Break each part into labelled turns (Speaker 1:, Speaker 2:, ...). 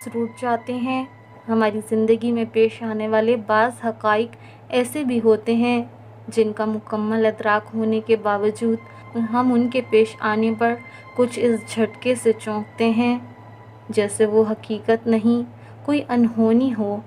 Speaker 1: لفظ روٹ جاتے ہیں۔ ہماری زندگی میں پیش آنے والے بعض حقائق ایسے بھی ہوتے ہیں جن کا مکمل ادراک ہونے کے باوجود ہم ان کے پیش آنے پر کچھ اس جھٹکے سے چونکتے ہیں جیسے وہ حقیقت نہیں، کوئی انہونی ہو۔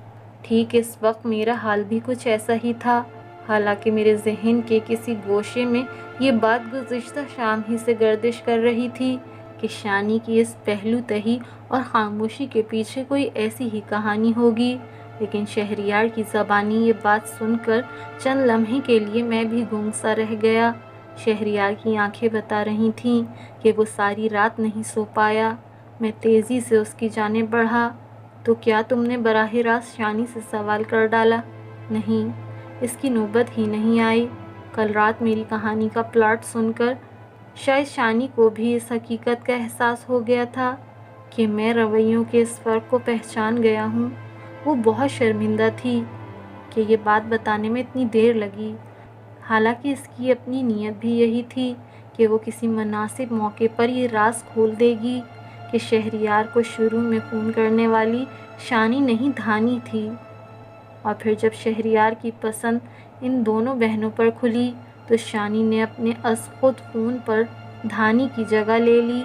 Speaker 1: ٹھیک اس وقت میرا حال بھی کچھ ایسا ہی تھا، حالانکہ میرے ذہن کے کسی گوشے میں یہ بات گزشتہ شام ہی سے گردش کر رہی تھی کہ شانی کی اس پہلو تہی اور خاموشی کے پیچھے کوئی ایسی ہی کہانی ہوگی۔ لیکن شہریار کی زبانی یہ بات سن کر چند لمحے کے لیے میں بھی گنگ سا رہ گیا۔ شہریار کی آنکھیں بتا رہی تھیں کہ وہ ساری رات نہیں سو پایا۔ میں تیزی سے اس کی جانب بڑھا۔ تو کیا تم نے براہ راست شانی سے سوال کر ڈالا؟ نہیں، اس کی نوبت ہی نہیں آئی۔ کل رات میری کہانی کا پلاٹ سن کر شاید شانی کو بھی اس حقیقت کا احساس ہو گیا تھا کہ میں رویوں کے اس فرق کو پہچان گیا ہوں۔ وہ بہت شرمندہ تھی کہ یہ بات بتانے میں اتنی دیر لگی، حالانکہ اس کی اپنی نیت بھی یہی تھی کہ وہ کسی مناسب موقع پر یہ راز کھول دے گی کہ شہریار کو شروع میں فون کرنے والی شانی نہیں دھانی تھی۔ اور پھر جب شہریار کی پسند ان دونوں بہنوں پر کھلی تو شانی نے اپنے از خود فون پر دھانی کی جگہ لے لی،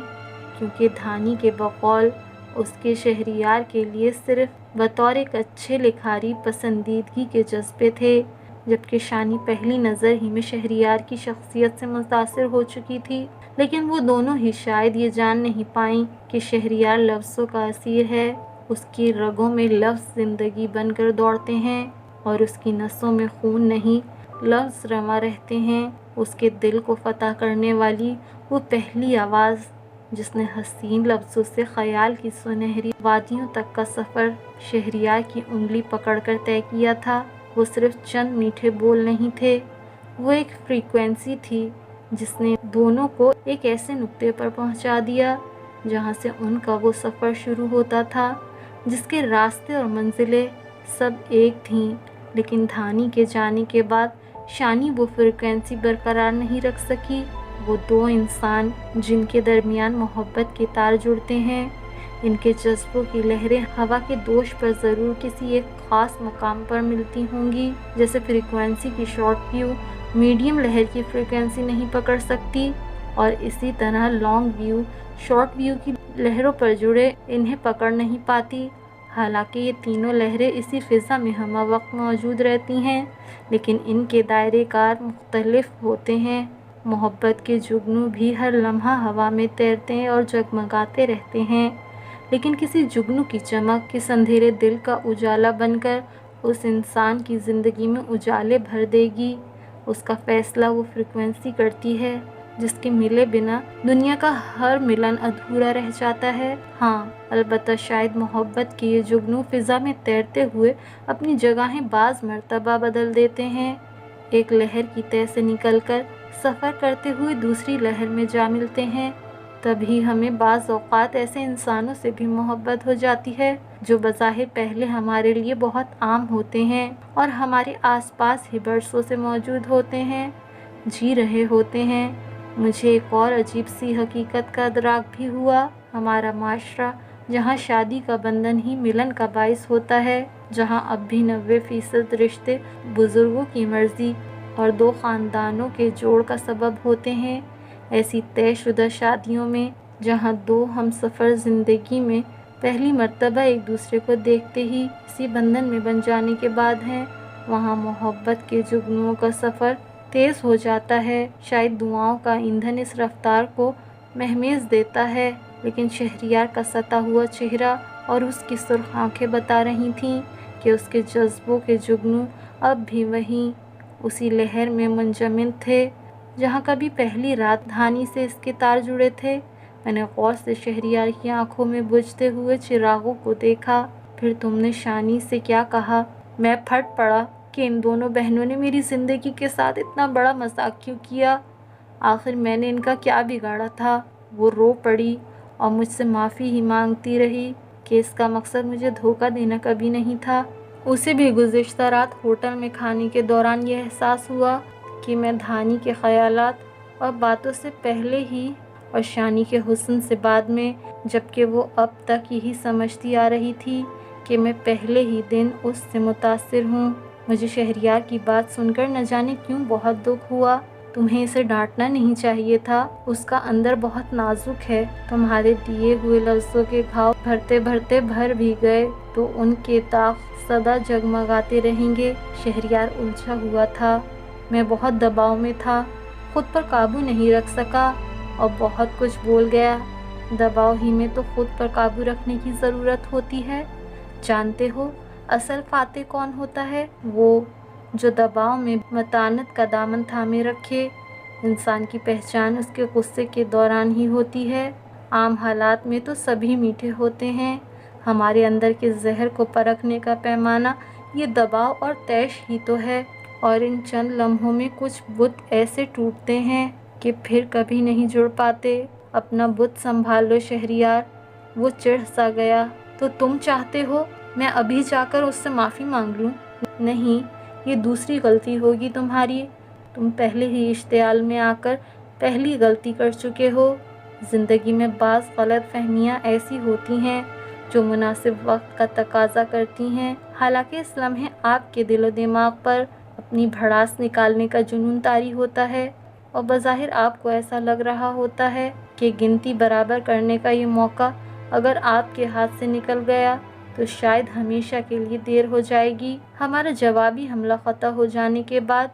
Speaker 1: کیونکہ دھانی کے بقول اس کے شہریار کے لیے صرف بطور ایک اچھے لکھاری پسندیدگی کے جذبے تھے، جبکہ شانی پہلی نظر ہی میں شہریار کی شخصیت سے متاثر ہو چکی تھی۔ لیکن وہ دونوں ہی شاید یہ جان نہیں پائیں کہ شہریار لفظوں کا اسیر ہے، اس کی رگوں میں لفظ زندگی بن کر دوڑتے ہیں اور اس کی نسوں میں خون نہیں لفظ رواں رہتے ہیں۔ اس کے دل کو فتح کرنے والی وہ پہلی آواز جس نے حسین لفظوں سے خیال کی سنہری وادیوں تک کا سفر شہریار کی انگلی پکڑ کر طے کیا تھا، وہ صرف چند میٹھے بول نہیں تھے، وہ ایک فریکوینسی تھی جس نے دونوں کو ایک ایسے نقطے پر پہنچا دیا جہاں سے ان کا وہ سفر شروع ہوتا تھا، جس کے راستے اور منزلیں سب ایک تھیں۔ لیکن دھانی کے جانے کے بعد شانی وہ فریکوینسی برقرار نہیں رکھ سکی۔ وہ دو انسان جن کے درمیان محبت کے تار جڑتے ہیں، ان کے جذبوں کی لہریں ہوا کے دوش پر ضرور کسی ایک خاص مقام پر ملتی ہوں گی، جیسے فریکوینسی کی شارٹ ویو میڈیم لہر کی فریکوینسی نہیں پکڑ سکتی، اور اسی طرح لانگ ویو شارٹ ویو کی لہروں پر جڑے انہیں پکڑ نہیں پاتی۔ حالانکہ یہ تینوں لہریں اسی فضا میں ہمہ وقت موجود رہتی ہیں، لیکن ان کے دائرے کار مختلف ہوتے ہیں۔ محبت کے جگنو بھی ہر لمحہ ہوا میں تیرتے اور جگمگاتے رہتے ہیں، لیکن کسی جگنو کی چمک کس اندھیرے دل کا اجالا بن کر اس انسان کی زندگی میں اجالے بھر دے گی۔ اس کا فیصلہ وہ فریکوینسی کرتی ہے جس کے ملے بنا دنیا کا ہر ملن ادھورا رہ جاتا ہے۔ ہاں، البتہ شاید محبت کے یہ جگنو فضا میں تیرتے ہوئے اپنی جگہیں بعض مرتبہ بدل دیتے ہیں، ایک لہر کی تہہ سے نکل کر سفر کرتے ہوئے دوسری لہر میں جا ملتے ہیں۔ تبھی ہمیں بعض اوقات ایسے انسانوں سے بھی محبت ہو جاتی ہے جو بظاہر پہلے ہمارے لیے بہت عام ہوتے ہیں اور ہمارے آس پاس ہی برسوں سے موجود ہوتے ہیں، جی رہے ہوتے ہیں۔ مجھے ایک اور عجیب سی حقیقت کا ادراک بھی ہوا۔ ہمارا معاشرہ جہاں شادی کا بندھن ہی ملن کا باعث ہوتا ہے، جہاں اب بھی 90% رشتے بزرگوں کی مرضی اور دو خاندانوں کے جوڑ کا سبب ہوتے ہیں، ایسی طے شدہ شادیوں میں جہاں دو ہم سفر زندگی میں پہلی مرتبہ ایک دوسرے کو دیکھتے ہی اسی بندھن میں بن جانے کے بعد ہیں، وہاں محبت کے جگنوں کا سفر تیز ہو جاتا ہے۔ شاید دعاؤں کا ایندھن اس رفتار کو مہمیز دیتا ہے، لیکن شہریار کا ستا ہوا چہرہ اور اس کی سرخ آنکھیں بتا رہی تھیں کہ اس کے جذبوں کے جگنو اب بھی وہیں اسی لہر میں منجمد تھے جہاں کبھی پہلی رات دھانی سے اس کے تار جڑے تھے۔ میں نے غور سے شہریار کی آنکھوں میں بجھتے ہوئے چراغوں کو دیکھا۔ پھر تم نے شانی سے کیا کہا؟ میں پھٹ پڑا کہ ان دونوں بہنوں نے میری زندگی کے ساتھ اتنا بڑا مذاق کیوں کیا؟ آخر میں نے ان کا کیا بگاڑا تھا؟ وہ رو پڑی اور مجھ سے معافی ہی مانگتی رہی کہ اس کا مقصد مجھے دھوکہ دینا کبھی نہیں تھا۔ اسے بھی گزشتہ رات ہوٹل میں کھانے کے دوران یہ احساس ہوا کہ میں دھانی کے خیالات اور باتوں سے پہلے ہی اور شانی کے حسن سے بعد میں، جبکہ وہ اب تک یہی سمجھتی آ رہی تھی کہ میں پہلے ہی دن اس سے متاثر ہوں۔ مجھے شہریار کی بات سن کر نہ جانے کیوں بہت دکھ ہوا۔ تمہیں اسے ڈانٹنا نہیں چاہیے تھا، اس کا اندر بہت نازک ہے۔ تمہارے دیے ہوئے لفظوں کے گھاؤ بھرتے بھرتے بھر بھی گئے تو ان کے داغ سدا جگمگاتے رہیں گے۔ شہریار الجھا ہوا تھا۔ میں بہت دباؤ میں تھا، خود پر قابو نہیں رکھ سکا اور بہت کچھ بول گیا۔ دباؤ ہی میں تو خود پر قابو رکھنے کی ضرورت ہوتی ہے۔ جانتے ہو اصل فاتح کون ہوتا ہے؟ وہ جو دباؤ میں متانت کا دامن تھامے رکھے۔ انسان کی پہچان اس کے غصے کے دوران ہی ہوتی ہے۔ عام حالات میں تو سبھی میٹھے ہوتے ہیں۔ ہمارے اندر کے زہر کو پرکھنے کا پیمانہ یہ دباؤ اور طیش ہی تو ہے، اور ان چند لمحوں میں کچھ بت ایسے ٹوٹتے ہیں کہ پھر کبھی نہیں جڑ پاتے۔ اپنا بت سنبھال لو شہریار۔ وہ چڑھ سا گیا۔ تو تم چاہتے ہو میں ابھی جا کر اس سے معافی مانگ لوں؟ نہیں، یہ دوسری غلطی ہوگی تمہاری۔ تم پہلے ہی اشتعال میں آ کر پہلی غلطی کر چکے ہو۔ زندگی میں بعض غلط فہمیاں ایسی ہوتی ہیں جو مناسب وقت کا تقاضا کرتی ہیں۔ حالانکہ اس لمحے آپ کے دل و دماغ پر اپنی بھڑاس نکالنے کا جنون طاری ہوتا ہے، اور بظاہر آپ کو ایسا لگ رہا ہوتا ہے کہ گنتی برابر کرنے کا یہ موقع اگر آپ کے ہاتھ سے نکل گیا تو شاید ہمیشہ کے لیے دیر ہو جائے گی۔ ہمارا جوابی حملہ خطا ہو جانے کے بعد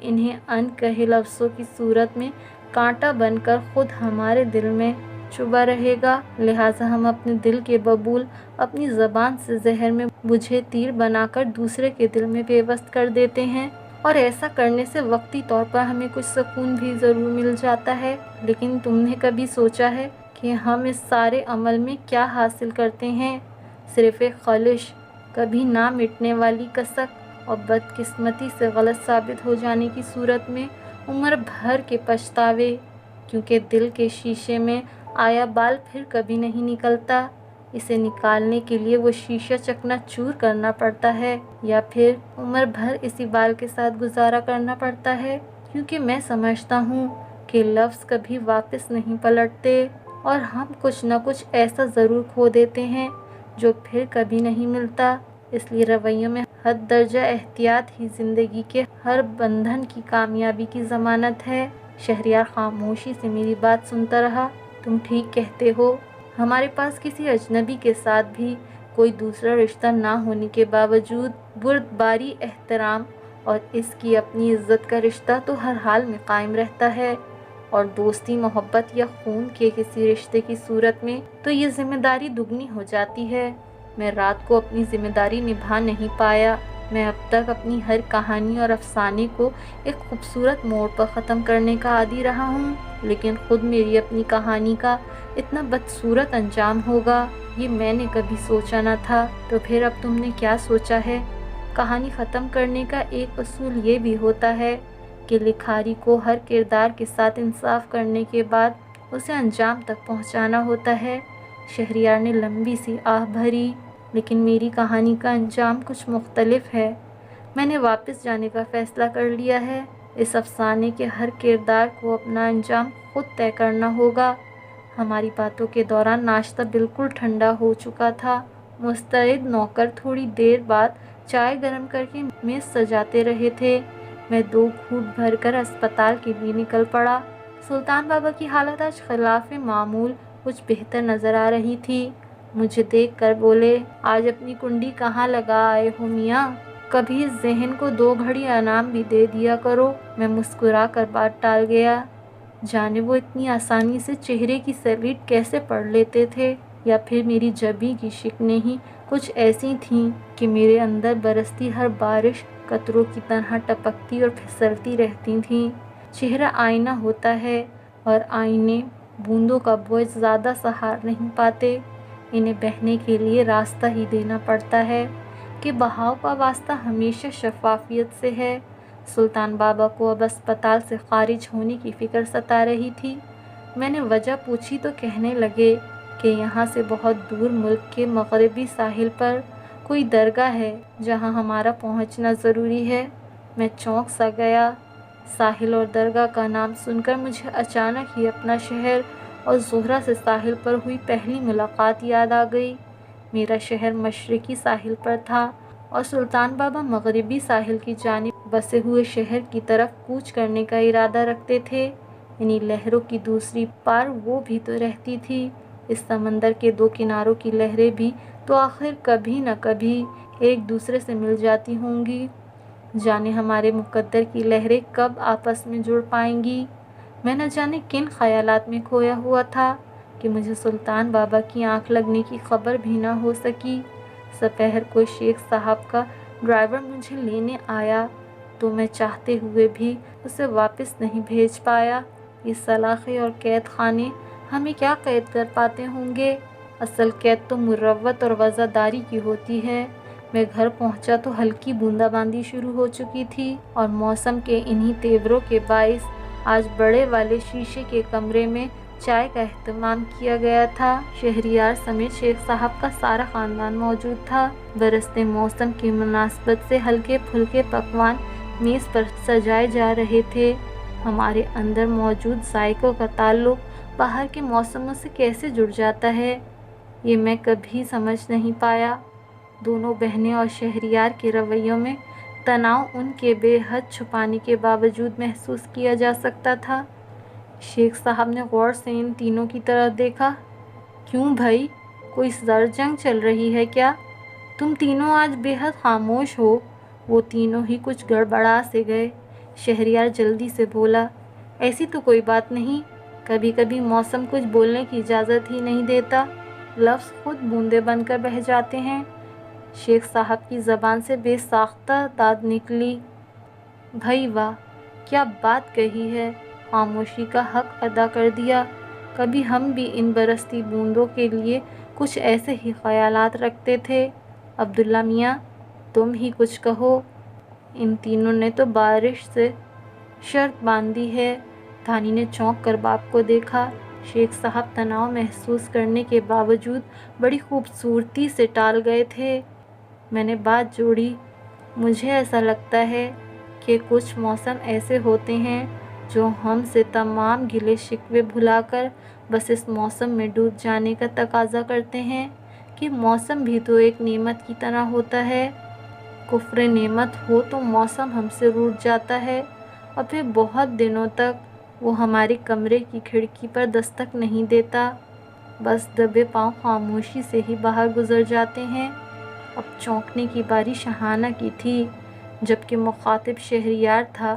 Speaker 1: انہیں ان کہے لفظوں کی صورت میں کانٹا بن کر خود ہمارے دل میں چبھا رہے گا۔ لہٰذا ہم اپنے دل کے ببول اپنی زبان سے زہر میں بجھے تیر بنا کر دوسرے کے دل میں پیوست کر دیتے ہیں، اور ایسا کرنے سے وقتی طور پر ہمیں کچھ سکون بھی ضرور مل جاتا ہے۔ لیکن تم نے کبھی سوچا ہے کہ ہم اس سارے عمل میں کیا حاصل کرتے ہیں؟ صرف ایک خلش، کبھی نہ مٹنے والی کسک، اور بدقسمتی سے غلط ثابت ہو جانے کی صورت میں عمر بھر کے پچھتاوے، کیونکہ دل کے شیشے میں آیا بال پھر کبھی نہیں نکلتا۔ اسے نکالنے کے لیے وہ شیشہ چکنا چور کرنا پڑتا ہے، یا پھر عمر بھر اسی بال کے ساتھ گزارا کرنا پڑتا ہے، کیونکہ میں سمجھتا ہوں کہ لفظ کبھی واپس نہیں پلٹتے، اور ہم کچھ نہ کچھ ایسا ضرور کھو دیتے ہیں جو پھر کبھی نہیں ملتا۔ اس لیے رویوں میں حد درجہ احتیاط ہی زندگی کے ہر بندھن کی کامیابی کی ضمانت ہے۔ شہریار خاموشی سے میری بات سنتا رہا۔ تم ٹھیک کہتے ہو، ہمارے پاس کسی اجنبی کے ساتھ بھی کوئی دوسرا رشتہ نہ ہونے کے باوجود بردباری، احترام اور اس کی اپنی عزت کا رشتہ تو ہر حال میں قائم رہتا ہے، اور دوستی، محبت یا خون کے کسی رشتے کی صورت میں تو یہ ذمہ داری دگنی ہو جاتی ہے۔ میں رات کو اپنی ذمہ داری نبھا نہیں پایا۔ میں اب تک اپنی ہر کہانی اور افسانے کو ایک خوبصورت موڑ پر ختم کرنے کا عادی رہا ہوں، لیکن خود میری اپنی کہانی کا اتنا بدصورت انجام ہوگا یہ میں نے کبھی سوچا نہ تھا۔ تو پھر اب تم نے کیا سوچا ہے؟ کہانی ختم کرنے کا ایک اصول یہ بھی ہوتا ہے کہ لکھاری کو ہر کردار کے ساتھ انصاف کرنے کے بعد اسے انجام تک پہنچانا ہوتا ہے۔ شہریار نے لمبی سی آہ بھری۔ لیکن میری کہانی کا انجام کچھ مختلف ہے۔ میں نے واپس جانے کا فیصلہ کر لیا ہے۔ اس افسانے کے ہر کردار کو اپنا انجام خود طے کرنا ہوگا۔ ہماری باتوں کے دوران ناشتہ بالکل ٹھنڈا ہو چکا تھا۔ مستعد نوکر تھوڑی دیر بعد چائے گرم کر کے میز سجاتے رہے تھے۔ میں 2 گھونٹ بھر کر اسپتال کے لیے نکل پڑا۔ سلطان بابا کی حالت آج خلاف معمول کچھ بہتر نظر آ رہی تھی۔ مجھے دیکھ کر بولے، آج اپنی کنڈی کہاں لگا آئے ہو میاں؟ کبھی اس ذہن کو 2 گھڑی انعام بھی دے دیا کرو۔ میں مسکرا کر بات ٹال گیا۔ جانے وہ اتنی آسانی سے چہرے کی سلیٹ کیسے پڑھ لیتے تھے، یا پھر میری جبیں کی شکنیں ہی کچھ ایسی تھیں کہ میرے اندر برستی ہر بارش قطروں کی طرح ٹپکتی اور پھسلتی رہتی تھیں۔ چہرہ آئینہ ہوتا ہے، اور آئینے بوندوں کا بوجھ زیادہ سہار نہیں پاتے، انہیں بہنے کے لیے راستہ ہی دینا پڑتا ہے کہ بہاؤ کا واسطہ ہمیشہ شفافیت سے ہے۔ سلطان بابا کو اب اسپتال سے خارج ہونے کی فکر ستا رہی تھی۔ میں نے وجہ پوچھی تو کہنے لگے کہ یہاں سے بہت دور ملک کے مغربی ساحل پر کوئی درگاہ ہے جہاں ہمارا پہنچنا ضروری ہے۔ میں چونک سا گیا۔ ساحل اور درگاہ کا نام سن کر مجھے اچانک ہی اپنا شہر اور زہرہ سے ساحل پر ہوئی پہلی ملاقات یاد آ گئی۔ میرا شہر مشرقی ساحل پر تھا اور سلطان بابا مغربی ساحل کی جانب بسے ہوئے شہر کی طرف کوچ کرنے کا ارادہ رکھتے تھے۔ انہی لہروں کی دوسری پار وہ بھی تو رہتی تھی۔ اس سمندر کے دو کناروں کی لہریں بھی تو آخر کبھی نہ کبھی ایک دوسرے سے مل جاتی ہوں گی۔ جانے ہمارے مقدر کی لہریں کب آپس میں جڑ پائیں گی۔ میں نہ جانے کن خیالات میں کھویا ہوا تھا کہ مجھے سلطان بابا کی آنکھ لگنے کی خبر بھی نہ ہو سکی۔ سپہر کو شیخ صاحب کا ڈرائیور مجھے لینے آیا تو میں چاہتے ہوئے بھی اسے واپس نہیں بھیج پایا۔ یہ سلاخیں اور قید خانے ہمیں کیا قید کر پاتے ہوں گے؟ اصل قید تو مروت اور وزاداری کی ہوتی ہے۔ میں گھر پہنچا تو ہلکی بوندا باندی شروع ہو چکی تھی اور موسم کے انہی تیوروں کے باعث آج بڑے والے شیشے کے کمرے میں چائے کا اہتمام کیا گیا تھا۔ شہریار سمیت شیخ صاحب کا سارا خاندان موجود تھا۔ برستے موسم کی مناسبت سے ہلکے پھلکے پکوان میز پر سجائے جا رہے تھے۔ ہمارے اندر موجود ذائقوں کا تعلق باہر کے موسموں سے کیسے جڑ جاتا ہے، یہ میں کبھی سمجھ نہیں پایا۔ دونوں بہنیں اور شہریار کے رویوں میں تناؤ ان کے بے حد چھپانے کے باوجود محسوس کیا جا سکتا تھا۔ شیخ صاحب نے غور سے ان تینوں کی طرف دیکھا۔ کیوں بھائی، کوئی زر جنگ چل رہی ہے کیا؟ تم تینوں آج بے حد خاموش ہو۔ وہ تینوں ہی کچھ گڑبڑا سے گئے۔ شہریار جلدی سے بولا، ایسی تو کوئی بات نہیں، کبھی کبھی موسم کچھ بولنے کی اجازت ہی نہیں دیتا، لفظ خود بوندیں بن کر بہہ جاتے ہیں۔ شیخ صاحب کی زبان سے بے ساختہ داد نکلی۔ بھائی واہ، کیا بات کہی ہے، خاموشی کا حق ادا کر دیا۔ کبھی ہم بھی ان برستی بوندوں کے لیے کچھ ایسے ہی خیالات رکھتے تھے۔ عبداللہ میاں، تم ہی کچھ کہو۔ ان تینوں نے تو بارش سے شرط باندھی ہے۔ دھانی نے چونک کر باپ کو دیکھا۔ شیخ صاحب تناؤ محسوس کرنے کے باوجود بڑی خوبصورتی سے ٹال گئے تھے۔ میں نے بات جوڑی، مجھے ایسا لگتا ہے کہ کچھ موسم ایسے ہوتے ہیں جو ہم سے تمام گلے شکوے بھلا کر بس اس موسم میں ڈوب جانے کا تقاضا کرتے ہیں کہ موسم بھی تو ایک نعمت کی طرح ہوتا ہے۔ کفر نعمت ہو تو موسم ہم سے روٹھ جاتا ہے اور پھر بہت دنوں تک وہ ہمارے کمرے کی کھڑکی پر دستک نہیں دیتا، بس دبے پاؤں خاموشی سے ہی باہر گزر جاتے ہیں۔ اب چونکنے کی باری شاہانہ کی تھی، جبکہ مخاطب شہریار تھا،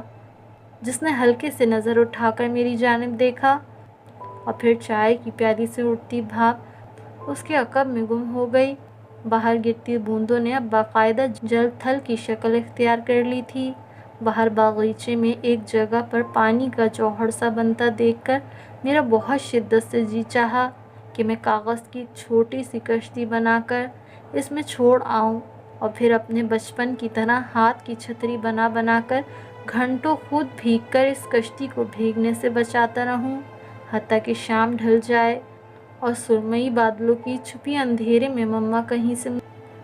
Speaker 1: جس نے ہلکے سے نظر اٹھا کر میری جانب دیکھا اور پھر چائے کی پیالی سے اٹھتی بھاپ اس کے عقب میں گم ہو گئی۔ باہر گرتی بوندوں نے اب باقاعدہ جل تھل کی شکل اختیار کر لی تھی۔ باہر باغیچے میں ایک جگہ پر پانی کا جوہر سا بنتا دیکھ کر میرا بہت شدت سے جی چاہا کہ میں کاغذ کی چھوٹی سی کشتی بنا کر اس میں چھوڑ آؤں اور پھر اپنے بچپن کی طرح ہاتھ کی چھتری بنا بنا کر گھنٹوں خود بھیگ کر اس کشتی کو بھیگنے سے بچاتا رہوں، حتیٰ کہ شام ڈھل جائے اور سرمئی بادلوں کی چھپی اندھیرے میں مما کہیں سے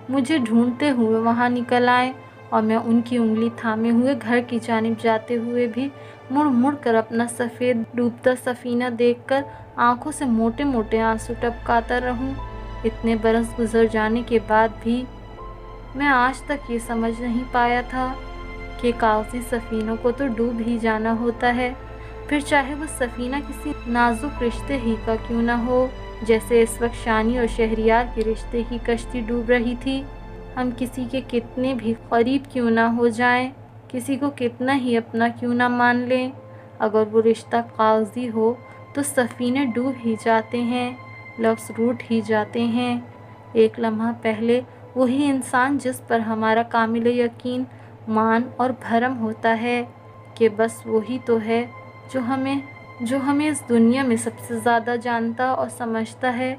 Speaker 1: مجھے ڈھونڈتے ہوئے وہاں نکل آئیں اور میں ان کی انگلی تھامے ہوئے گھر کی جانب جاتے ہوئے بھی مڑ مڑ کر اپنا سفید ڈوبتا سفینہ دیکھ کر آنکھوں سے موٹے موٹے آنسو ٹپکاتا رہوں۔ اتنے برس گزر جانے کے بعد بھی میں آج تک یہ سمجھ نہیں پایا تھا کہ کاغذی سفینوں کو تو ڈوب ہی جانا ہوتا ہے، پھر چاہے وہ سفینہ کسی نازک رشتے ہی کا کیوں نہ ہو، جیسے اس وقت شانی اور شہریار کے رشتے کی کشتی ڈوب رہی تھی۔ ہم کسی کے کتنے بھی قریب کیوں نہ ہو جائیں، کسی کو کتنا ہی اپنا کیوں نہ مان لیں، اگر وہ رشتہ کاغذی ہو تو سفینے ڈوب ہی جاتے ہیں، لفظ روٹھ ہی جاتے ہیں۔ ایک لمحہ پہلے وہی انسان جس پر ہمارا کامل یقین، مان اور بھرم ہوتا ہے کہ بس وہی تو ہے جو ہمیں اس دنیا میں سب سے زیادہ جانتا اور سمجھتا ہے،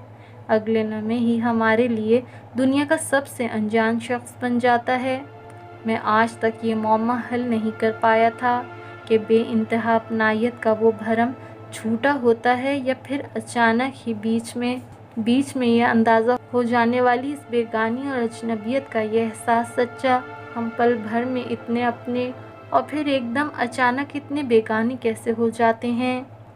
Speaker 1: اگلے لمحے ہی ہمارے لیے دنیا کا سب سے انجان شخص بن جاتا ہے۔ میں آج تک یہ معمہ حل نہیں کر پایا تھا کہ بے انتہا اپنائیت کا وہ بھرم جھوٹا ہوتا ہے یا پھر اچانک ہی بیچ میں یہ اندازہ ہو جانے والی اس بیگانی اور اجنبیت کا یہ احساس سچا۔ ہم پل بھر میں اتنے اپنے اور پھر ایک دم اچانک اتنے بیگانے کیسے ہو جاتے ہیں؟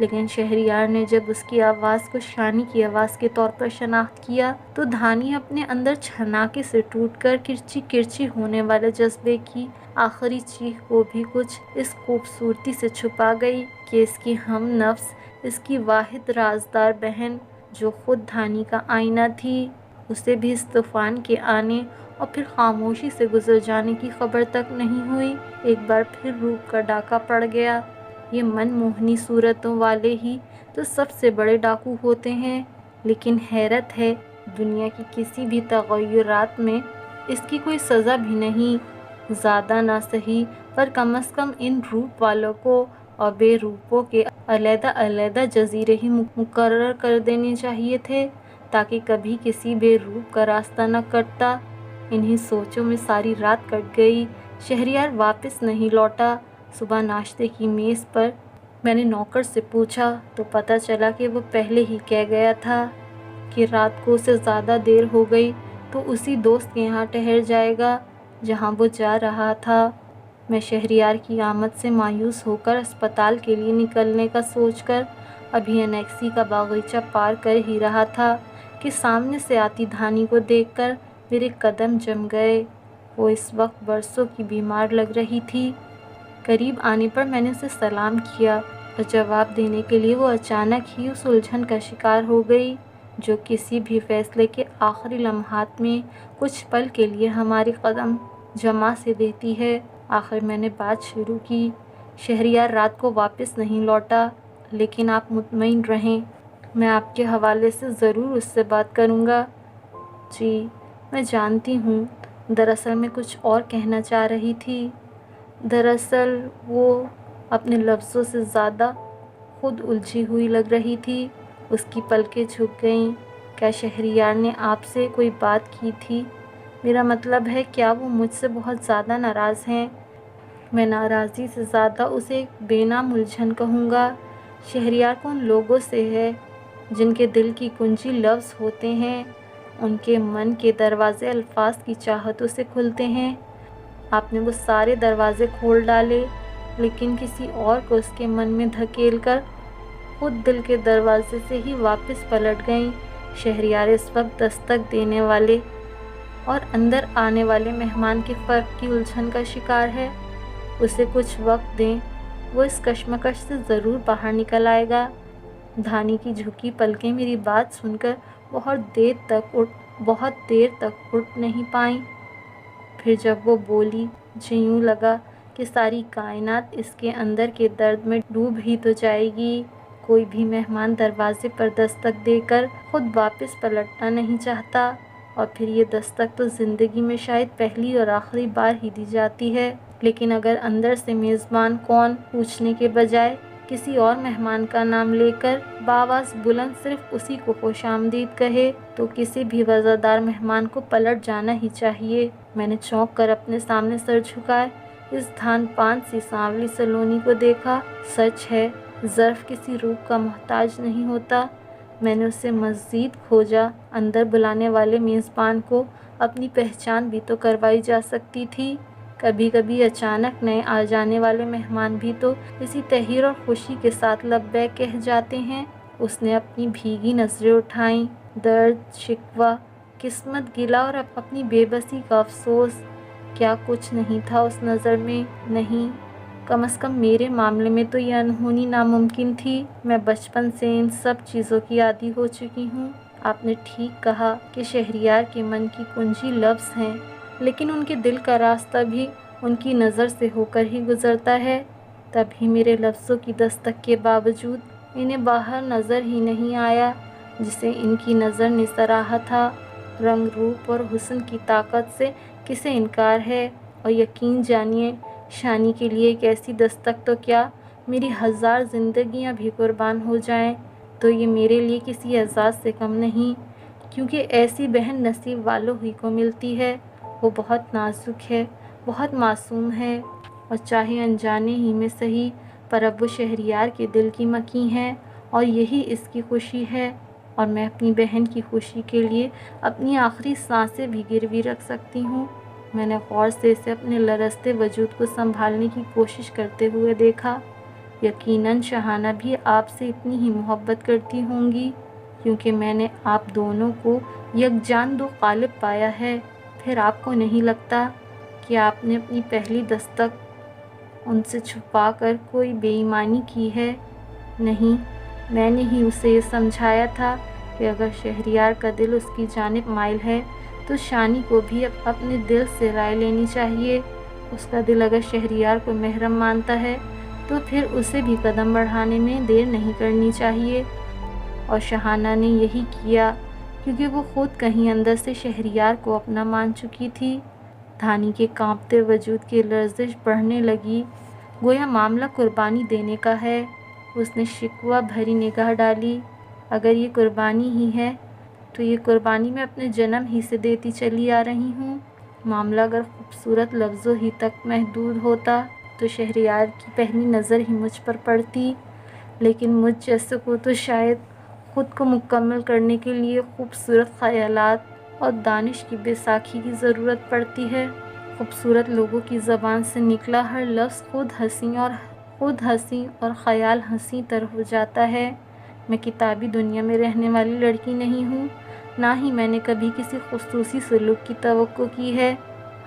Speaker 1: لیکن شہریار نے جب اس کی آواز کو شانی کی آواز کے طور پر شناخت کیا تو دھانی اپنے اندر چھناکے سے ٹوٹ کر کرچی کرچی ہونے والے جذبے کی آخری چیخ کو بھی کچھ اس خوبصورتی سے چھپا گئی کہ اس کی ہم نفس، اس کی واحد رازدار بہن جو خود دھانی کا آئینہ تھی، اسے بھی اس طوفان کے آنے اور پھر خاموشی سے گزر جانے کی خبر تک نہیں ہوئی۔ ایک بار پھر روپ کا ڈاکہ پڑ گیا۔ یہ من موہنی صورتوں والے ہی تو سب سے بڑے ڈاکو ہوتے ہیں، لیکن حیرت ہے دنیا کی کسی بھی تغیرات میں اس کی کوئی سزا بھی نہیں۔ زیادہ نہ سہی پر کم از کم ان روپ والوں کو اور بے روپوں کے علیحدہ علیحدہ جزیرے ہی مقرر کر دینے چاہیے تھے تاکہ کبھی کسی بے روپ کا راستہ نہ کٹتا۔ انہی سوچوں میں ساری رات کٹ گئی۔ شہریار واپس نہیں لوٹا۔ صبح ناشتے کی میز پر میں نے نوکر سے پوچھا تو پتہ چلا کہ وہ پہلے ہی کہہ گیا تھا کہ رات کو اسے زیادہ دیر ہو گئی تو اسی دوست کے یہاں ٹھہر جائے گا جہاں وہ جا رہا تھا۔ میں شہریار کی آمد سے مایوس ہو کر اسپتال کے لیے نکلنے کا سوچ کر ابھی انیکسی کا باغیچہ پار کر ہی رہا تھا کہ سامنے سے آتی دھانی کو دیکھ کر میرے قدم جم گئے۔ وہ اس وقت برسوں کی بیمار لگ رہی تھی۔ قریب آنے پر میں نے اسے سلام کیا اور جواب دینے کے لیے وہ اچانک ہی اس الجھن کا شکار ہو گئی جو کسی بھی فیصلے کے آخری لمحات میں کچھ پل کے لیے ہمارے قدم جما سے دیتی ہے۔ آخر میں نے بات شروع کی، شہریار رات کو واپس نہیں لوٹا، لیکن آپ مطمئن رہیں، میں آپ کے حوالے سے ضرور اس سے بات کروں گا۔ جی میں جانتی ہوں، دراصل میں کچھ اور کہنا چاہ رہی تھی۔ دراصل وہ اپنے لفظوں سے زیادہ خود الجھی ہوئی لگ رہی تھی۔ اس کی پلکیں جھک گئیں۔ کیا شہریار نے آپ سے کوئی بات کی تھی؟ میرا مطلب ہے کیا وہ مجھ سے بہت زیادہ ناراض ہیں؟ میں ناراضی سے زیادہ اسے بے نام الجھن کہوں گا۔ شہریار کو ان لوگوں سے ہے جن کے دل کی کنجی لفظ ہوتے ہیں، ان کے من کے دروازے الفاظ کی چاہتوں سے کھلتے ہیں۔ آپ نے وہ سارے دروازے کھول ڈالے، لیکن کسی اور کو اس کے من میں دھکیل کر خود دل کے دروازے سے ہی واپس پلٹ گئیں۔ شہریار اس وقت دستک دینے والے اور اندر آنے والے مہمان کے فرق کی الجھن کا شکار ہے۔ اسے کچھ وقت دیں، وہ اس کشمکش سے ضرور باہر نکل آئے گا۔ دھانی کی جھکی پلکیں میری بات سن کر بہت دیر تک اٹھ نہیں پائیں۔ پھر جب وہ بولی، مجھے یوں لگا کہ ساری کائنات اس کے اندر کے درد میں ڈوب ہی تو جائے گی۔ کوئی بھی مہمان دروازے پر دستک دے کر خود واپس پلٹنا نہیں چاہتا، اور پھر یہ دستک تو زندگی میں شاید پہلی اور آخری بار ہی دی جاتی ہے، لیکن اگر اندر سے میزبان کون پوچھنے کے بجائے کسی اور مہمان کا نام لے کر بآواز بلند صرف اسی کو خوش آمدید کہے تو کسی بھی وفادار مہمان کو پلٹ جانا ہی چاہیے۔ میں نے چونک کر اپنے سامنے سر جھکائے اس دھان پان سی سانولی سلونی کو دیکھا۔ سچ ہے، ظرف کسی روپ کا محتاج نہیں ہوتا۔ میں نے اسے مزید کھوجا، اندر بلانے والے میزبان کو اپنی پہچان بھی تو کروائی جا سکتی تھی۔ کبھی کبھی اچانک نئے آ جانے والے مہمان بھی تو اسی تحیر اور خوشی کے ساتھ لبیک کہہ جاتے ہیں۔ اس نے اپنی بھیگی نظریں اٹھائیں۔ درد، شکوہ، قسمت، گلہ اور اپنی بے بسی کا افسوس، کیا کچھ نہیں تھا اس نظر میں؟ نہیں، کم از کم میرے معاملے میں تو یہ انہونی ناممکن تھی۔ میں بچپن سے ان سب چیزوں کی عادی ہو چکی ہوں۔ آپ نے ٹھیک کہا کہ شہریار کے من کی کنجی لفظ ہیں، لیکن ان کے دل کا راستہ بھی ان کی نظر سے ہو کر ہی گزرتا ہے۔ تبھی میرے لفظوں کی دستک کے باوجود انہیں باہر نظر ہی نہیں آیا جسے ان کی نظر نے سراہا تھا۔ رنگ، روپ اور حسن کی طاقت سے کسے انکار ہے؟ اور یقین جانیے، شانی کے لیے ایک ایسی دستک تو کیا میری 1000 زندگیاں بھی قربان ہو جائیں تو یہ میرے لیے کسی اعزاز سے کم نہیں، کیونکہ ایسی بہن نصیب والوں ہی کو ملتی ہے۔ وہ بہت نازک ہے، بہت معصوم ہے، اور چاہے انجانے ہی میں سہی پر اب وہ شہریار کے دل کی مکیں ہے اور یہی اس کی خوشی ہے، اور میں اپنی بہن کی خوشی کے لیے اپنی آخری سانسیں بھی گروی رکھ سکتی ہوں۔ میں نے غور سے اسے اپنے لرزتے وجود کو سنبھالنے کی کوشش کرتے ہوئے دیکھا۔ یقیناً شاہانہ بھی آپ سے اتنی ہی محبت کرتی ہوں گی، کیونکہ میں نے آپ دونوں کو یکجان دو قالب پایا ہے۔ پھر آپ کو نہیں لگتا کہ آپ نے اپنی پہلی دستک ان سے چھپا کر کوئی بے ایمانی کی ہے؟ نہیں، میں نے ہی اسے یہ سمجھایا تھا کہ اگر شہریار کا دل اس کی جانب مائل ہے تو شانی کو بھی اپنے دل سے رائے لینی چاہیے۔ اس کا دل اگر شہریار کو محرم مانتا ہے تو پھر اسے بھی قدم بڑھانے میں دیر نہیں کرنی چاہیے۔ اور شاہانہ نے یہی کیا، کیونکہ وہ خود کہیں اندر سے شہریار کو اپنا مان چکی تھی۔ دھانی کے کانپتے وجود کی لرزش بڑھنے لگی، گویا معاملہ قربانی دینے کا ہے۔ اس نے شکوہ بھری نگاہ ڈالی۔ اگر یہ قربانی ہی ہے تو یہ قربانی میں اپنے جنم ہی سے دیتی چلی آ رہی ہوں۔ معاملہ اگر خوبصورت لفظوں ہی تک محدود ہوتا تو شہریار کی پہلی نظر ہی مجھ پر پڑتی، لیکن مجھ جیسے کو تو شاید خود کو مکمل کرنے کے لیے خوبصورت خیالات اور دانش کی بیساکھی کی ضرورت پڑتی ہے۔ خوبصورت لوگوں کی زبان سے نکلا ہر لفظ خود ہنسی اور خیال ہنسی تر ہو جاتا ہے۔ میں کتابی دنیا میں رہنے والی لڑکی نہیں ہوں، نہ ہی میں نے کبھی کسی خصوصی سلوک کی توقع کی ہے۔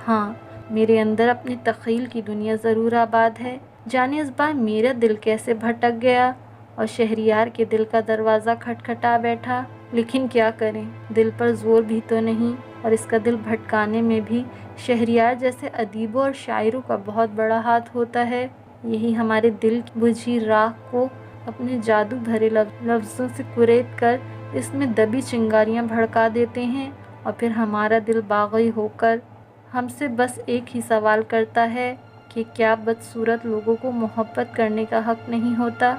Speaker 1: ہاں، میرے اندر اپنے تخیل کی دنیا ضرور آباد ہے۔ جانے اس بار میرا دل کیسے بھٹک گیا اور شہریار کے دل کا دروازہ کھٹکھٹا بیٹھا۔ لیکن کیا کریں، دل پر زور بھی تو نہیں، اور اس کا دل بھٹکانے میں بھی شہریار جیسے ادیبوں اور شاعروں کا بہت بڑا ہاتھ ہوتا ہے۔ یہی ہمارے دل کی بجھی راہ کو اپنے جادو بھرے لفظوں سے کرید کر اس میں دبی چنگاریاں بھڑکا دیتے ہیں، اور پھر ہمارا دل باغی ہو کر ہم سے بس ایک ہی سوال کرتا ہے کہ کیا بدصورت لوگوں کو محبت کرنے کا حق نہیں ہوتا؟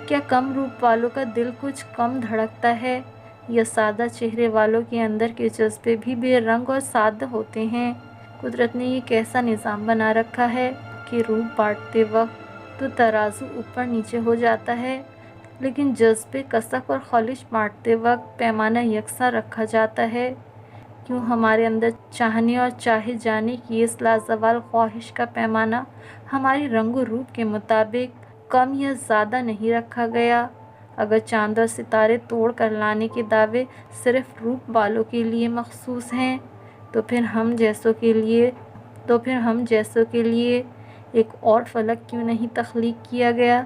Speaker 1: کیا کم روپ والوں کا دل کچھ کم دھڑکتا ہے، یا سادہ چہرے والوں کے اندر کے جذبے بھی بے رنگ اور سادہ ہوتے ہیں؟ قدرت نے یہ کیسا نظام بنا رکھا ہے کہ روپ بانٹتے وقت تو ترازو اوپر نیچے ہو جاتا ہے، لیکن جذبے، کسک اور خلش بانٹتے وقت پیمانہ یکساں رکھا جاتا ہے؟ کیوں ہمارے اندر چاہنے اور چاہے جانے کی اس لازوال خواہش کا پیمانہ ہماری رنگ و روپ کے مطابق کم یا زیادہ نہیں رکھا گیا؟ اگر چاند اور ستارے توڑ کر لانے کے دعوے صرف روپ والوں کے لیے مخصوص ہیں تو پھر ہم جیسوں کے لیے ایک اور فلک کیوں نہیں تخلیق کیا گیا،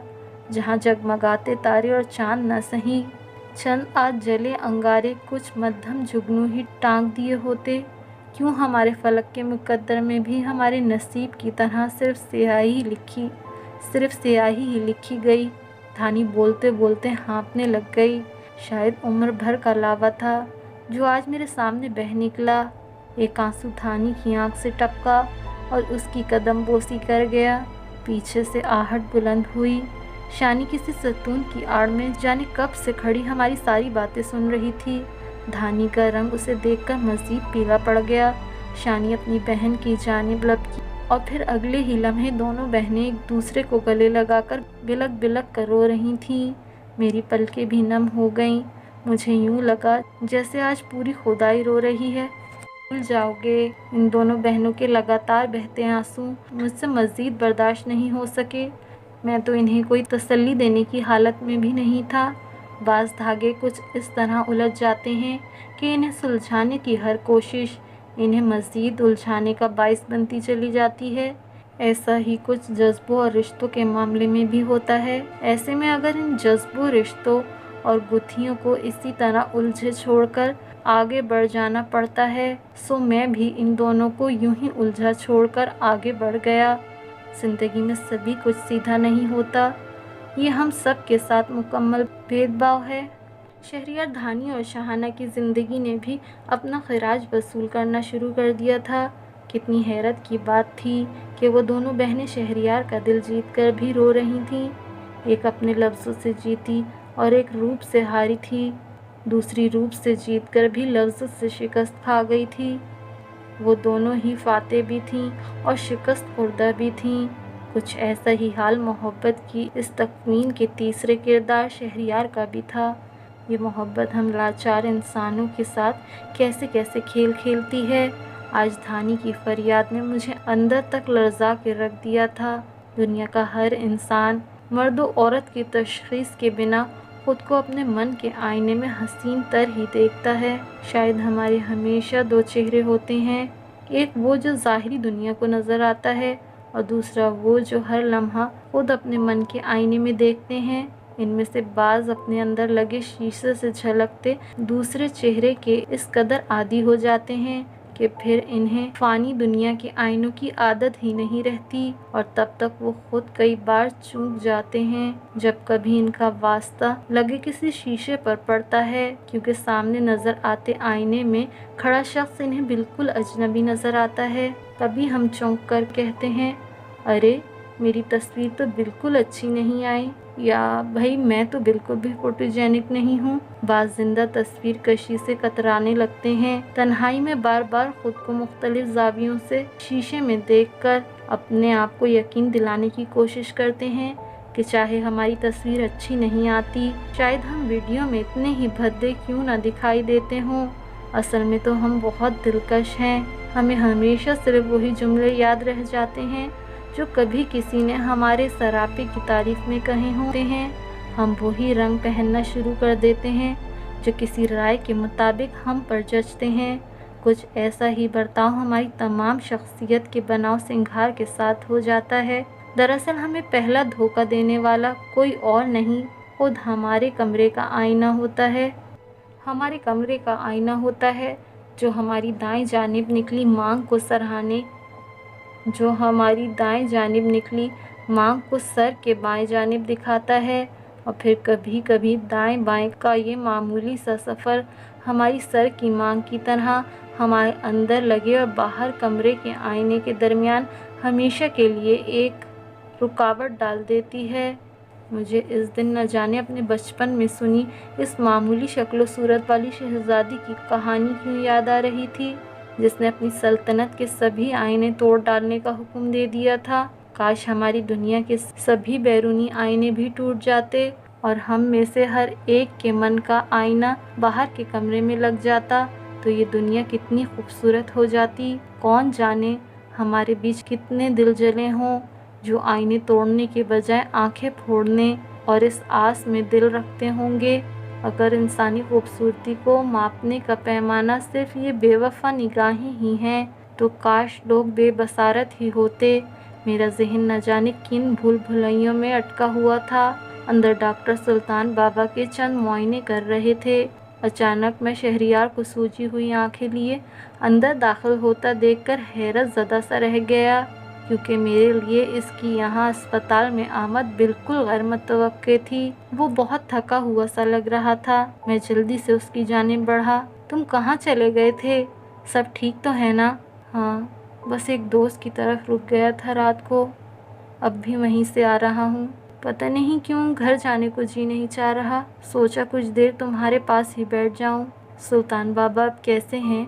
Speaker 1: جہاں جگمگاتے تارے اور چاند نہ سہی چند آج جلے انگارے کچھ مدھم جگنو ہی ٹانک دیے ہوتے؟ کیوں ہمارے فلک کے مقدر میں بھی ہمارے نصیب کی طرح صرف سیاہی ہی لکھی گئی؟ دھانی بولتے بولتے ہانپنے لگ گئی۔ شاید عمر بھر کا لاوا تھا جو آج میرے سامنے بہہ نکلا۔ ایک آنسو دھانی کی آنکھ سے ٹپکا اور اس کی قدم بوسی کر گیا۔ پیچھے سے آہٹ بلند ہوئی۔ شانی کسی ستون کی آڑ میں جانے کب سے کھڑی ہماری ساری باتیں سن رہی تھی۔ دھانی کا رنگ اسے دیکھ کر مزید پیلا پڑ گیا۔ شانی اپنی بہن کی جانب لپکی اور پھر اگلے ہی لمحے دونوں بہنیں ایک دوسرے کو گلے لگا کر بلک بلک کر رو رہی تھیں۔ میری پلکیں بھی نم ہو گئیں۔ مجھے یوں لگا جیسے آج پوری خدائی رو رہی ہے۔ بھول جاؤ گے۔ ان دونوں بہنوں کے لگاتار بہتے آنسو مجھ سے مزید برداشت نہیں ہو سکے۔ میں تو انہیں کوئی تسلی دینے کی حالت میں بھی نہیں تھا۔ بعض دھاگے کچھ اس طرح الجھ جاتے ہیں کہ انہیں سلجھانے کی ہر کوشش انہیں مزید الجھانے کا باعث بنتی چلی جاتی ہے۔ ایسا ہی کچھ جذبوں اور رشتوں کے معاملے میں بھی ہوتا ہے۔ ایسے میں اگر ان جذبوں، رشتوں اور گتھیوں کو اسی طرح الجھے چھوڑ کر آگے بڑھ جانا پڑتا ہے، سو میں بھی ان دونوں کو یوں ہی الجھا چھوڑ کر آگے بڑھ گیا۔ زندگی میں سبھی کچھ سیدھا نہیں ہوتا، یہ ہم سب کے ساتھ مکمل بھید بھاؤ ہے۔ شہریار دھانی اور شاہانہ کی زندگی نے بھی اپنا خراج وصول کرنا شروع کر دیا تھا۔ کتنی حیرت کی بات تھی کہ وہ دونوں بہنیں شہریار کا دل جیت کر بھی رو رہی تھیں۔ ایک اپنے لفظوں سے جیتی اور ایک روپ سے ہاری تھی، دوسری روپ سے جیت کر بھی لفظوں سے شکست کھا گئی تھی۔ وہ دونوں ہی فاتح بھی تھیں اور شکست خوردہ بھی تھیں۔ کچھ ایسا ہی حال محبت کی اس تکوین کے تیسرے کردار شہریار کا بھی تھا۔ یہ محبت ہم لاچار انسانوں کے ساتھ کیسے کیسے کھیل کھیلتی ہے۔ آج دھانی کی فریاد نے مجھے اندر تک لرزا کے رکھ دیا تھا۔ دنیا کا ہر انسان مرد و عورت کی تشخیص کے بنا خود کو اپنے من کے آئینے میں حسین تر ہی دیکھتا ہے۔ شاید ہمارے ہمیشہ دو چہرے ہوتے ہیں، ایک وہ جو ظاہری دنیا کو نظر آتا ہے اور دوسرا وہ جو ہر لمحہ خود اپنے من کے آئینے میں دیکھتے ہیں۔ ان میں سے بعض اپنے اندر لگے شیشے سے جھلکتے دوسرے چہرے کے اس قدر عادی ہو جاتے ہیں کہ پھر انہیں فانی دنیا کے آئینوں کی عادت ہی نہیں رہتی، اور تب تک وہ خود کئی بار چوک جاتے ہیں جب کبھی ان کا واسطہ لگے کسی شیشے پر پڑتا ہے، کیونکہ سامنے نظر آتے آئینے میں کھڑا شخص انہیں بالکل اجنبی نظر آتا ہے۔ کبھی ہم چونک کر کہتے ہیں، ارے میری تصویر تو بالکل اچھی نہیں آئی، یا بھائی میں تو بالکل بھی فوٹوجینک نہیں ہوں۔ بعض زندہ تصویر کشی سے کترانے لگتے ہیں، تنہائی میں بار بار خود کو مختلف زاویوں سے شیشے میں دیکھ کر اپنے آپ کو یقین دلانے کی کوشش کرتے ہیں کہ چاہے ہماری تصویر اچھی نہیں آتی، شاید ہم ویڈیو میں اتنے ہی بھدے کیوں نہ دکھائی دیتے ہوں، اصل میں تو ہم بہت دلکش ہیں۔ ہمیں ہمیشہ صرف وہی جملے یاد رہ جاتے ہیں جو کبھی کسی نے ہمارے سراپے کی تعریف میں کہے ہوتے ہیں۔ ہم وہی رنگ پہننا شروع کر دیتے ہیں جو کسی رائے کے مطابق ہم پر جچتے ہیں۔ کچھ ایسا ہی برتاؤ ہماری تمام شخصیت کے بناؤ سنگھار کے ساتھ ہو جاتا ہے۔ دراصل ہمیں پہلا دھوکہ دینے والا کوئی اور نہیں، خود ہمارے کمرے کا آئینہ ہوتا ہے۔ ہمارے کمرے کا آئینہ ہوتا ہے جو ہماری دائیں جانب نکلی مانگ کو سر کے بائیں جانب دکھاتا ہے، اور پھر کبھی کبھی دائیں بائیں کا یہ معمولی سا سفر ہماری سر کی مانگ کی طرح ہمارے اندر لگے اور باہر کمرے کے آئینے کے درمیان ہمیشہ کے لیے ایک رکاوٹ ڈال دیتی ہے۔ مجھے اس دن نہ جانے اپنے بچپن میں سنی اس معمولی شکل و صورت والی شہزادی کی کہانی کیوں یاد آ رہی تھی، جس نے اپنی سلطنت کے سبھی آئینے توڑ ڈالنے کا حکم دے دیا تھا۔ کاش ہماری دنیا کے سبھی بیرونی آئینے بھی ٹوٹ جاتے اور ہم میں سے ہر ایک کے من کا آئینہ باہر کے کمرے میں لگ جاتا، تو یہ دنیا کتنی خوبصورت ہو جاتی۔ کون جانے ہمارے بیچ کتنے دل جلے ہوں جو آئینے توڑنے کے بجائے آنکھیں پھوڑنے اور اس آس میں دل رکھتے ہوں گے، اگر انسانی خوبصورتی کو ماپنے کا پیمانہ صرف یہ بے وفا نگاہیں ہی ہیں تو کاش لوگ بے بصارت ہی ہوتے۔ میرا ذہن نہ جانے کن بھول بھلائیوں میں اٹکا ہوا تھا۔ اندر ڈاکٹر سلطان بابا کے چند معائنے کر رہے تھے۔ اچانک میں شہریار کو سوجی ہوئی آنکھیں لیے اندر داخل ہوتا دیکھ کر حیرت زدہ سا رہ گیا، کیونکہ میرے لیے اس کی یہاں اسپتال میں آمد بالکل غیر متوقع تھی۔ وہ بہت تھکا ہوا سا لگ رہا تھا۔ میں جلدی سے اس کی جانب بڑھا۔ تم کہاں چلے گئے تھے؟ سب ٹھیک تو ہے نا؟ ہاں، بس ایک دوست کی طرف رک گیا تھا رات کو، اب بھی وہیں سے آ رہا ہوں۔ پتہ نہیں کیوں گھر جانے کو جی نہیں چاہ رہا، سوچا کچھ دیر تمہارے پاس ہی بیٹھ جاؤں۔ سلطان بابا اب کیسے ہیں؟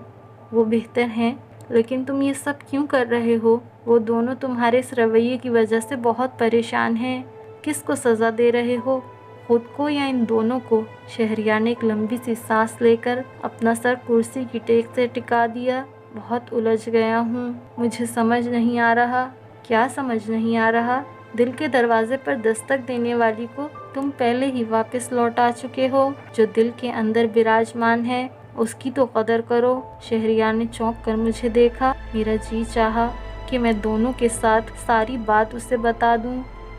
Speaker 1: وہ بہتر ہیں، لیکن تم یہ سب کیوں کر رہے ہو؟ وہ دونوں تمہارے اس رویے کی وجہ سے بہت پریشان ہیں۔ کس کو سزا دے رہے ہو، خود کو یا ان دونوں کو؟ شہریار نے ایک لمبی سی سانس لے کر اپنا سر کرسی کی ٹیک سے ٹکا دیا۔ بہت الجھ گیا ہوں، مجھے سمجھ نہیں آ رہا۔ کیا سمجھ نہیں آ رہا؟ دل کے دروازے پر دستک دینے والی کو تم پہلے ہی واپس لوٹا چکے ہو۔ جو دل کے اندر براجمان ہے اس کی تو قدر کرو۔ شہریار نے چونک کر مجھے دیکھا۔ میرا جی چاہا کہ میں دونوں کے ساتھ ساری بات اسے بتا دوں،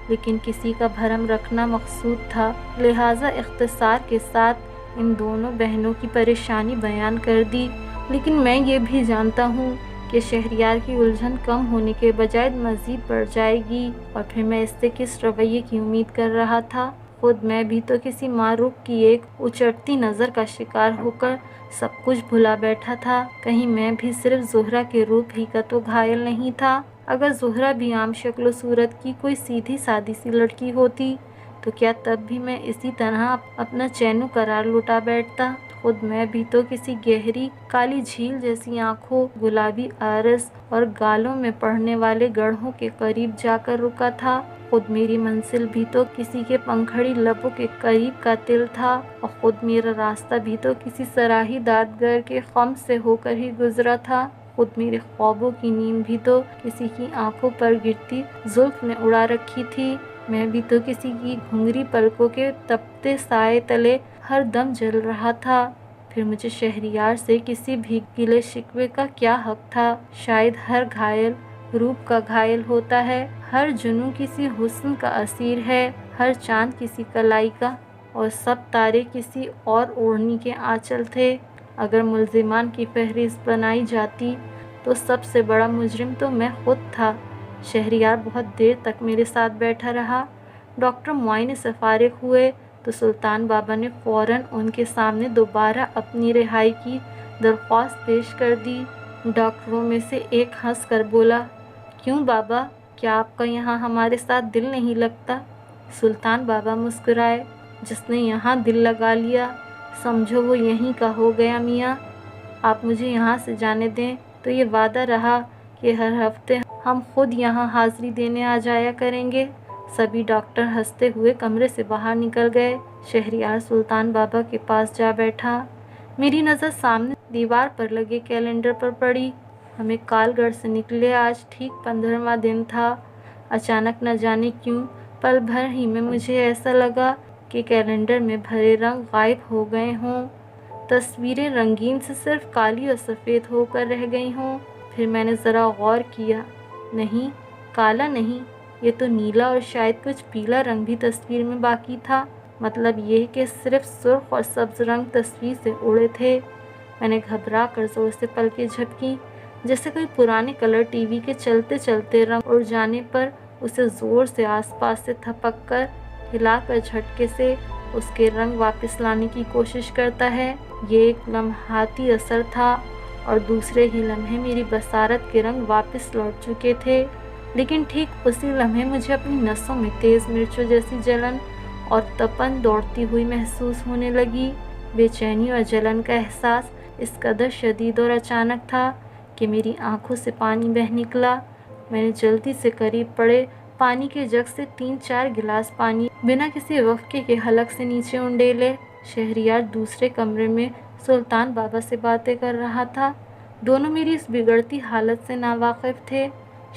Speaker 1: لیکن کسی کا بھرم رکھنا مقصود تھا، لہٰذا اختصار کے ساتھ ان دونوں بہنوں کی پریشانی بیان کر دی۔ لیکن میں یہ بھی جانتا ہوں کہ شہریار کی الجھن کم ہونے کے بجائے مزید بڑھ جائے گی، اور پھر میں اس سے کس رویے کی امید کر رہا تھا؟ خود میں بھی تو کسی معروف کی ایک اچٹتی نظر کا شکار ہو کر سب کچھ بھلا بیٹھا تھا۔ کہیں میں بھی صرف زہرہ کے روپ ہی کا تو گھائل نہیں تھا؟ اگر زہرہ بھی عام شکل و صورت کی کوئی سیدھی سادی سی لڑکی ہوتی تو کیا تب بھی میں اسی طرح اپنا چین و قرار لٹا بیٹھتا؟ خود میں بھی تو کسی گہری کالی جھیل جیسی آنکھوں، گلابی آرس اور گالوں میں پڑنے والے گڑھوں کے قریب جا کر رکا تھا۔ خود میری منزل بھی تو کسی کے پنکھڑی لبوں کے قریب کا تل تھا، اور خود میرا راستہ بھی تو کسی صراحی دادگر کے خم سے ہو کر ہی گزرا تھا۔ خود میرے خوابوں کی نیند بھی تو کسی کی آنکھوں پر گرتی زلف نے اڑا رکھی تھی۔ میں بھی تو کسی کی گھنگری پلکوں کے تپتے سائے تلے ہر دم جل رہا تھا۔ پھر مجھے شہریار سے کسی بھی گلے شکوے کا کیا حق تھا؟ شاید ہر گھائل روپ کا گھائل ہوتا ہے، ہر جنوں کسی حسن کا اسیر ہے، ہر چاند کسی کلائی کا، اور سب تارے کسی اور اوڑھنی کے آنچل تھے۔ اگر ملزمان کی فہرست بنائی جاتی تو سب سے بڑا مجرم تو میں خود تھا۔ شہریار بہت دیر تک میرے ساتھ بیٹھا رہا۔ ڈاکٹر معائنے سے فارغ ہوئے تو سلطان بابا نے فوراً ان کے سامنے دوبارہ اپنی رہائی کی درخواست پیش کر دی۔ ڈاکٹروں میں سے ایک ہنس کر بولا، کیوں بابا، کیا آپ کا یہاں ہمارے ساتھ دل نہیں لگتا؟ سلطان بابا مسکرائے، جس نے یہاں دل لگا لیا سمجھو وہ یہیں کا ہو گیا میاں۔ آپ مجھے یہاں سے جانے دیں تو یہ وعدہ رہا کہ ہر ہفتے ہم خود یہاں حاضری دینے آ جایا کریں گے۔ سبھی ڈاکٹر ہنستے ہوئے کمرے سے باہر نکل گئے۔ شہریار سلطان بابا کے پاس جا بیٹھا۔ میری نظر سامنے دیوار پر لگے کیلنڈر پر پڑی۔ ہمیں کال گڑھ سے نکلے آج ٹھیک 15واں دن تھا۔ اچانک نہ جانے کیوں پل بھر ہی میں مجھے ایسا لگا کہ کیلنڈر میں بھرے رنگ غائب ہو گئے ہوں، تصویریں رنگین سے صرف کالی اور سفید ہو کر رہ گئی ہوں۔ پھر میں نے ذرا غور کیا، نہیں، کالا نہیں، یہ تو نیلا اور شاید کچھ پیلا رنگ بھی تصویر میں باقی تھا۔ مطلب یہ کہ صرف سرخ اور سبز رنگ تصویر سے اڑے تھے۔ میں نے گھبرا کر زور سے پلکیں جھپکیں، جیسے کوئی پرانے کلر ٹی وی کے چلتے چلتے رنگ اڑ جانے پر اسے زور سے آس پاس سے تھپک کر ہلا کر جھٹکے سے اس کے رنگ واپس لانے کی کوشش کرتا ہے۔ یہ ایک لمحاتی اثر تھا اور دوسرے ہی لمحے میری بصارت کے رنگ واپس لوٹ چکے تھے۔ لیکن ٹھیک اسی لمحے مجھے اپنی نسوں میں تیز مرچوں جیسی جلن اور تپن دوڑتی ہوئی محسوس ہونے لگی۔ بے چینی اور جلن کا احساس اس قدر شدید اور اچانک تھا کہ میری آنکھوں سے پانی بہہ نکلا۔ میں نے جلدی سے قریب پڑے پانی کے جگ سے 3-4 گلاس پانی بنا کسی وقفے کے حلق سے نیچے انڈیلے۔ شہریار دوسرے کمرے میں سلطان بابا سے باتیں کر رہا تھا۔ دونوں میری اس بگڑتی حالت سے ناواقف تھے۔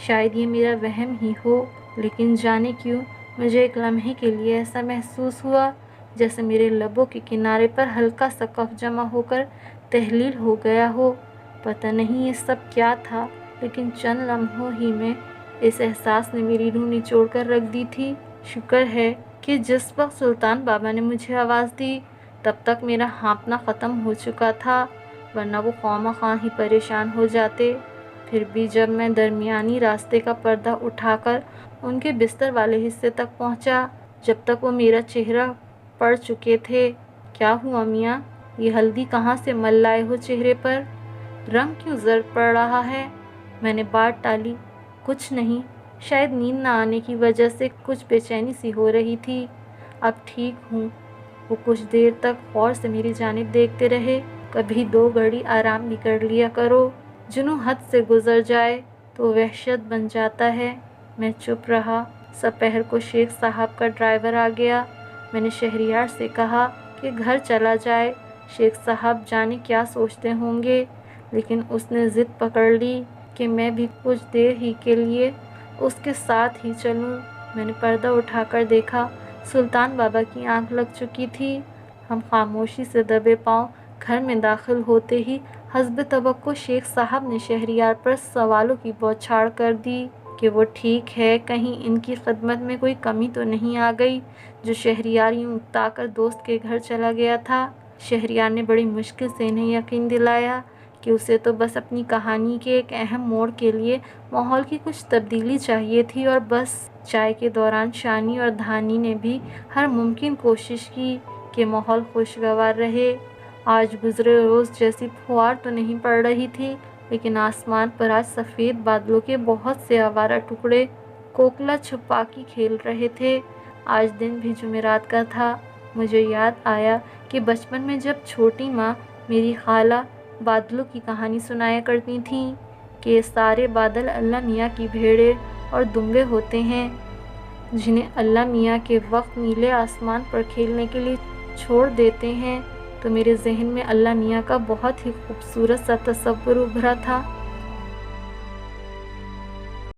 Speaker 1: شاید یہ میرا وہم ہی ہو، لیکن جانے کیوں مجھے ایک لمحے کے لیے ایسا محسوس ہوا جیسے میرے لبوں کے کنارے پر ہلکا سا کف جمع ہو کر تحلیل ہو گیا ہو۔ پتہ نہیں یہ سب کیا تھا، لیکن چند لمحوں ہی میں اس احساس نے میری روح نچوڑ کر رکھ دی تھی۔ شکر ہے کہ جس وقت سلطان بابا نے مجھے آواز دی تب تک میرا ہانپنا ختم ہو چکا تھا، ورنہ وہ خواہ ہی پریشان ہو جاتے۔ پھر بھی جب میں درمیانی راستے کا پردہ اٹھا کر ان کے بستر والے حصے تک پہنچا، جب تک وہ میرا چہرہ پڑ چکے تھے۔ کیا ہوا میاں، یہ ہلدی کہاں سے مل لائے ہو چہرے پر؟ رنگ کیوں زرد پڑ رہا ہے؟ میں نے بات ٹالی، کچھ نہیں، شاید نیند نہ آنے کی وجہ سے کچھ بے چینی سی ہو رہی تھی۔ اب ٹھیک ہوں۔ وہ کچھ دیر تک غور سے میری جانب دیکھتے رہے۔ کبھی 2 گھڑی آرام بھی کر لیا کرو، جنوں حد سے گزر جائے تو وحشت بن جاتا ہے۔ میں چپ رہا۔ سپہر کو شیخ صاحب کا ڈرائیور آ گیا۔ میں نے شہریار سے کہا کہ گھر چلا جائے، شیخ صاحب جانے کیا سوچتے ہوں گے، لیکن اس نے ضد پکڑ لی کہ میں بھی کچھ دیر ہی کے لیے اس کے ساتھ ہی چلوں۔ میں نے پردہ اٹھا کر دیکھا، سلطان بابا کی آنکھ لگ چکی تھی۔ ہم خاموشی سے دبے پاؤں گھر میں داخل ہوتے ہی حسب توقع شیخ صاحب نے شہریار پر سوالوں کی بوچھاڑ کر دی کہ وہ ٹھیک ہے، کہیں ان کی خدمت میں کوئی کمی تو نہیں آ گئی جو شہریار یوں اکتا کر دوست کے گھر چلا گیا تھا۔ شہریار نے بڑی مشکل سے انہیں یقین دلایا کہ اسے تو بس اپنی کہانی کے ایک اہم موڑ کے لیے ماحول کی کچھ تبدیلی چاہیے تھی اور بس۔ چائے کے دوران شانی اور دھانی نے بھی ہر ممکن کوشش کی کہ ماحول خوشگوار رہے۔ آج گزرے روز جیسی پھوار تو نہیں پڑ رہی تھی، لیکن آسمان پر آج سفید بادلوں کے بہت سے آوارہ ٹکڑے کوکلا چھپاکی کھیل رہے تھے۔ آج دن بھی جمعرات کا تھا۔ مجھے یاد آیا کہ بچپن میں جب چھوٹی ماں میری خالہ بادلوں کی کہانی سنایا کرتی تھیں کہ یہ سارے بادل اللہ میاں کی بھیڑیں اور دمبے ہوتے ہیں، جنہیں اللہ میاں کے وقت نیلے آسمان پر کھیلنے کے لیے چھوڑ دیتے ہیں، تو میرے ذہن میں اللہ میاں کا بہت ہی خوبصورت سا تصور ابھرا تھا۔